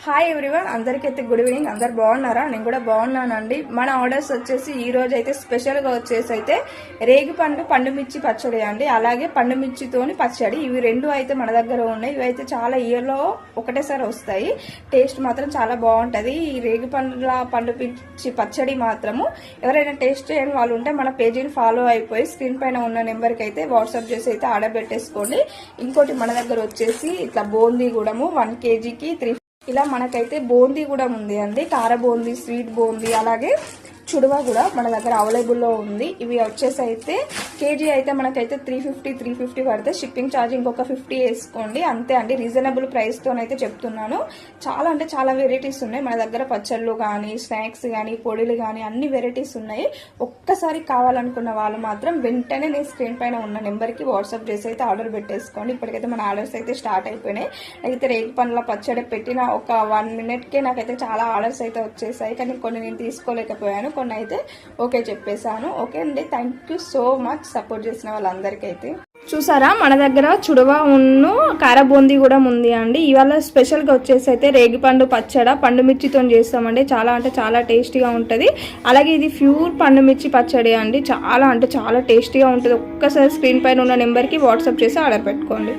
Hi everyone, అందరికైతే good evening. అందరు బాగున్నారా? నేను కూడా బాగున్నానండి. మన ఆర్డర్స్ వచ్చేసి ఈ రోజు అయితే స్పెషల్గా వచ్చేసి అయితే రేగి పండు మిర్చి పచ్చడి అండి, అలాగే పండు మిర్చితోని పచ్చడి. ఇవి రెండు అయితే మన దగ్గర ఉన్నాయి. ఇవి అయితే చాలా ఇయర్లో ఒకటేసారి వస్తాయి. టేస్ట్ మాత్రం చాలా బాగుంటుంది. ఈ రేగి పండు మిర్చి పచ్చడి మాత్రము ఎవరైనా టేస్ట్ చేయని వాళ్ళు ఉంటే మన పేజీని ఫాలో అయిపోయి స్క్రీన్ పైన ఉన్న నెంబర్కి అయితే వాట్సాప్ చేసి అయితే ఆర్డర్ పెట్టేసుకోండి. ఇంకోటి మన దగ్గర వచ్చేసి ఇట్లా బూందీ కూడా 1 kgకి 3 ఇలా మనకైతే బూందీ కూడా ఉంది అండి. కార బూందీ, స్వీట్ బూందీ, అలాగే చుడువా కూడా మన దగ్గర అవైలబుల్లో ఉంది. ఇవి వచ్చేసి అయితే కేజీ అయితే మనకైతే 350 పడితే షిప్పింగ్ ఛార్జ్ ఇంకొక 50 వేసుకోండి, అంతే అండి. రీజనబుల్ ప్రైస్తోనైతే చెప్తున్నాను. చాలా అంటే చాలా వెరైటీస్ ఉన్నాయి మన దగ్గర. పచ్చళ్ళు కానీ, స్నాక్స్ కానీ, పొడులు కానీ అన్ని వెరైటీస్ ఉన్నాయి. ఒక్కసారి కావాలనుకున్న వాళ్ళు మాత్రం వెంటనే నేను స్క్రీన్ పైన ఉన్న నెంబర్కి వాట్సాప్ చేసి అయితే ఆర్డర్ పెట్టేసుకోండి. ఇప్పటికైతే మన ఆర్డర్స్ అయితే స్టార్ట్ అయిపోయినాయి. అయితే రేగి పండ్ల పచ్చడి పెట్టిన ఒక 1 minute నాకైతే చాలా ఆర్డర్స్ అయితే వచ్చేసాయి, కానీ కొన్ని నేను తీసుకోలేకపోయాను, కొన్ని అయితే ఓకే చెప్పేశాను. ఓకే అండి, thank you so much support చేసిన వాళ్ళందరికీ. అయితే చూసారా, మన దగ్గర చుడవా ఉన్ను కార బూందీ కూడా ఉంది అండి. ఇవాళ స్పెషల్గా వచ్చేసి అయితే రేగిపండు పచ్చడ పండు మిర్చితో చేస్తామండి. చాలా అంటే చాలా టేస్టీగా ఉంటుంది. అలాగే ఇది ప్యూర్ పండు మిర్చి పచ్చడి అండి. చాలా అంటే చాలా టేస్టీగా ఉంటుంది. ఒక్కసారి స్క్రీన్ పైన ఉన్న నెంబర్కి వాట్సాప్ చేసి ఆర్డర్ పెట్టుకోండి.